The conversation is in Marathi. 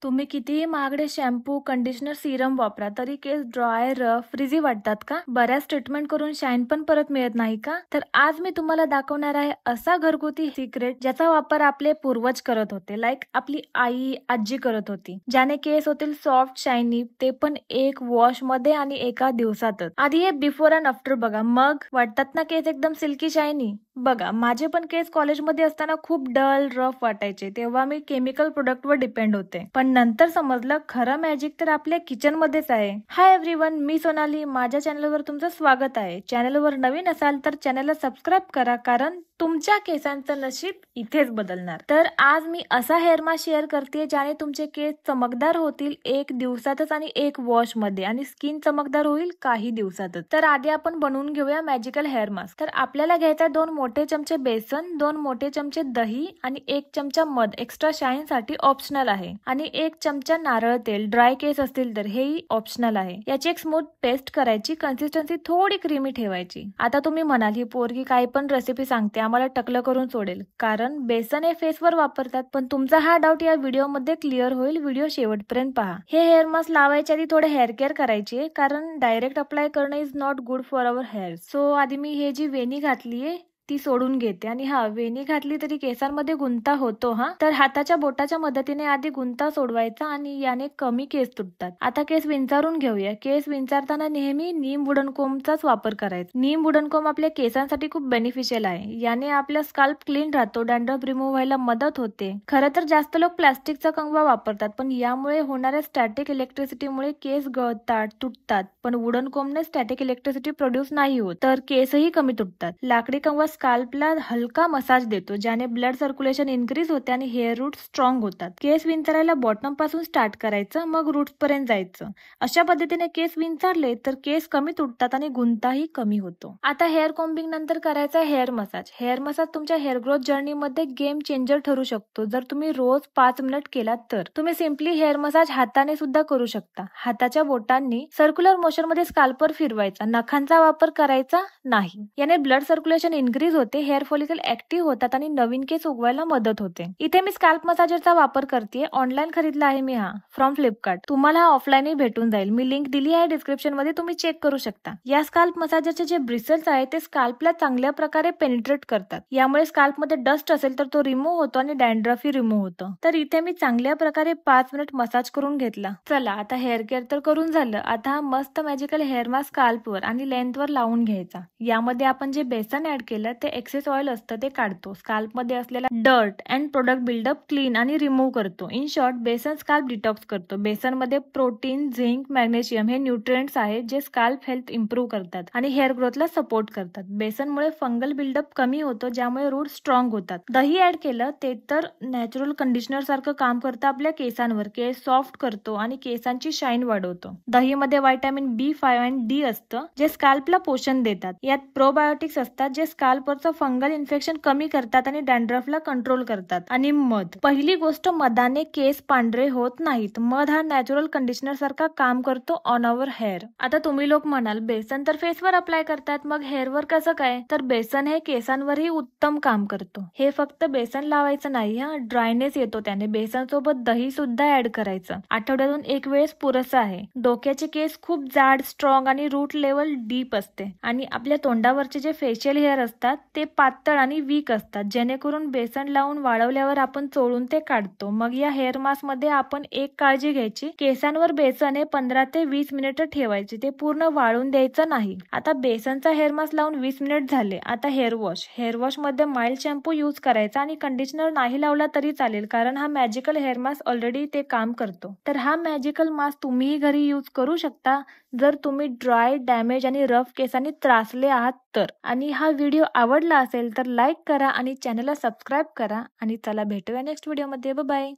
तुम्ही कितीही महागडे शॅम्पू, कंडिशनर, सीरम वापरा तरी केस ड्राय, रफ, फ्रिझी वाटतात का? बऱ्याच ट्रीटमेंट करून शाईन पण परत मिळत नाही का? तर आज मी तुम्हाला दाखवणार आहे असा घरगुती सिक्रेट ज्याचा वापर आपले पूर्वज करत होते, लाईक आपली आई, आजी करत होती, ज्याने केस होतील सॉफ्ट, शायनी, ते पण एक वॉश मध्ये आणि एका दिवसातच. आधी हे बिफोर अँड आफ्टर बघा, मग वाटतात ना केस एकदम सिल्की शायनी. बघा, माझे पण केस कॉलेजमध्ये असताना खूप डल, रफ वाटायचे, तेव्हा मी केमिकल प्रोडक्टवर डिपेंड होते. पण नंतर समजलं खरं मॅजिक तर आपल्या किचन मध्येच आहे. हाय एव्हरीवन, मी सोनाली. माझ्या चॅनलवर तुमचं स्वागत आहे. चॅनलवर नवीन असाल तर चॅनलला सबस्क्राईब करा, कारण तुमच्या केसांचं नशीब इथेच बदलणार. तर आज मी असा हेअर मास्क शेअर करते ज्याने तुमचे केस चमकदार होतील एक दिवसातच आणि एक वॉश मध्ये, आणि स्किन चमकदार होईल काही दिवसातच. तर आधी आपण बनवून घेऊया मॅजिकल हेअर मास्क. तर आपल्याला घ्यायचा 2 मोठे चमचे बेसन, 2 मोठे चमचे दही आणि 1 चमचा मध, एक्स्ट्रा शाईन साठी ऑप्शनल आहे, आणि 1 चमचा नारळ तेल, ड्राय केस असतील तर हेही ऑप्शनल आहे. याची एक स्मूथ पेस्ट करायची, कन्सिस्टन्सी थोडी क्रीमी ठेवायची. आता तुम्ही म्हणाल ही पोरगी काही पण रेसिपी सांगते, आम्हाला टकलं करून सोडेल, कारण बेसन हे फेसवर वापरतात. पण तुमचा हा डाऊट या व्हिडिओ मध्ये क्लिअर होईल. व्हिडिओ शेवटपर्यंत पहा. हे हेअर मास्क लावायच्या आधी थोडे हेअर केअर करायची, कारण डायरेक्ट अप्लाय करणं is not good for our hair. So आधी मी हे जी वेणी घातलीये ती सोडून घेते, आणि वेणी घातली तरी केसांमध्ये गुंता होतो. तर हाताच्या बोटाच्या मदतीने आधी गुंता सोडवायचा, आणि याने कमी केस तुटतात. आता केस विंचारून घेऊया. केस विंचारताना नेहमी नीम वुडन कोंबचाच वापर करायचा. नीम वुडन कोंब आपल्या केसांसाठी खूप बेनिफिशियल आहे. याने आपला स्काल्प क्लीन राहतो, डॅन्ड्रफ रिमूव्ह व्हायला मदत होते. खरं तर जास्त लोक प्लास्टिकचा कंगवा वापरतात, पण यामुळे होणाऱ्या स्टॅटिक इलेक्ट्रिसिटीमुळे केस गळतात, तुटतात. पण वुडन कोंबने स्टॅटिक इलेक्ट्रिसिटी प्रोड्यूस नाही होत, तर केसही कमी तुटतात. लाकडी कंगवा स्काल्पला हलका मसाज देतो, ज्याने ब्लड सर्क्युलेशन इन्क्रीज होते आणि हेअर रूट स्ट्रॉंग होतात. केस विंचरायला बॉटम पासून स्टार्ट करायचं, मग रूट्स पर्यंत जायचं. अशा पद्धतीने केस विंचरले तर केस कमी तुटतात आणि गुंताही कमी होतो. आता हेअर कोम्बिंग नंतर करायचा हेअर मसाज. हेअर मसाज तुमच्या हेअर ग्रोथ जर्नी मध्ये गेम चेंजर ठरू शकतो, जर तुम्ही रोज 5 मिनिट केलात तर. तुम्ही सिम्पली हेअर मसाज हाताने सुद्धा करू शकता. हाताच्या बोटांनी सर्क्युलर मोशन मध्ये स्काल्पवर फिरवायचा, नखांचा वापर करायचा नाही. याने ब्लड सर्क्युलेशन इन्क्रीज होते, हेअर फॉलिकल ऍक्टिव्ह होतात आणि नवीन केस उगवायला मदत होते. इथे मी स्काल्प मसाजरचा वापर करते. ऑनलाईन खरीदला आहे मी हा, फ्रॉम फ्लिपकार्ट. तुम्हाला हा ऑफलाईनही भेटून जाईल. मी लिंक दिली आहे डिस्क्रिप्शन मध्ये, तुम्ही चेक करू शकता. या स्काल्प मसाजरचे जे ब्रिसल्स आहेत ते स्काल्पला चांगल्या प्रकारे पेनिट्रेट करतात. यामुळे स्काल्प मध्ये डस्ट असेल तर तो रिमूव्ह होतो आणि डॅन्ड्रफही रिमूव्ह होतं. तर इथे मी चांगल्या प्रकारे 5 मिनिट मसाज करून घेतला. चला, आता हेअर केअर तर करून झालं. आता हा मस्त मॅजिकल हेअर मास्क स्काल्पवर आणि लेंथवर लावून घ्यायचा. यामध्ये आपण जे बेसन ऍड केलं ते एक्सेस ऑइल असतं ते काढतो. स्काल्प मध्ये असलेला dirt and product buildup clean आणि रिमूव्ह करतो. इन शॉर्ट, बेसन स्काल्प डिटॉक्स करतो. बेसन मध्ये प्रोटीन, झिंक, मॅग्नेशियम हे न्यूट्रिएंट्स आहेत जे स्काल्प हेल्थ इम्प्रूव्ह करतात आणि हेअर ग्रोथला सपोर्ट करतात. बेसनमुळे फंगल बिल्डअप कमी होतो, ज्यामुळे रूट स्ट्रॉंग होतात. दही ऍड केलं ते तर नॅचरल कंडिशनर सारखं काम करतं आपल्या केसांवर. केस सॉफ्ट करतो आणि केसांची शाईन वाढवतो. दहीमध्ये व्हिटॅमिन B5 आणि D असतं, जे स्काल्पला पोषण देतात. यात प्रोबायोटिक्स असतात, जे स्काल्पवरचं फंगल इन्फेक्शन कमी करतात आणि डॅन्ड्रफला कंट्रोल करतात. आणि मध. पहिली गोष्ट, मधाने केस पांढरे होत नाहीत. मध हा नॅचरल कंडिशनर सारखा काम करतो ऑन अवर हेअर. आता तुम्ही लोक म्हणाल, बेसन तर फेसवर अप्लाय करतात, मग हेअरवर कसं काय? तर बेसन हे केसांवरही उत्तम काम करतो. हे फक्त बेसन लावायचं नाही, ड्रायनेस येतो त्याने. बेसन सोबत दही सुद्धा ऍड करायचं. आठवड्यातून एक वेळेस पुरेसं आहे. डोक्याचे केस खूप जाड, स्ट्रॉंग आणि रूट लेवल डीप असते, आणि आपल्या तोंडावरचे जे फेशियल हेअर असतात ते पातळ आणि वीक असतात, जेणेकरून बेसन लावून वाळवल्यावर आपण चोळून ते काढतो. मग या हेअर मास्क मध्ये आपण एक काळजी घ्यायची, केसांवर बेसन हे 15 ते 20 मिनिट ठेवायचे, ते पूर्ण वाळून द्यायचं नाही. आता बेसनचा हेअर मास्क लावून 20 मिनिट झाले. आता हेअर वॉश. हेअर वॉश मध्ये माइल्ड शॅम्पू यूज करायचा, आणि कंडिशनर नाही लावला तरी चालेल, कारण हा मॅजिकल हेअर मास्क ऑलरेडी ते काम करतो. तर हा मॅजिकल मास्क तुम्हीही घरी यूज करू शकता, जर तुम्ही ड्राय, डॅमेज आणि रफ केसांनी त्रासले आहात तर. आणि हा व्हिडिओ आवडला असेल तर लाईक करा आणि चॅनलला सबस्क्राईब करा. आणि चला, भेटूया नेक्स्ट व्हिडिओ मध्ये. Bye bye.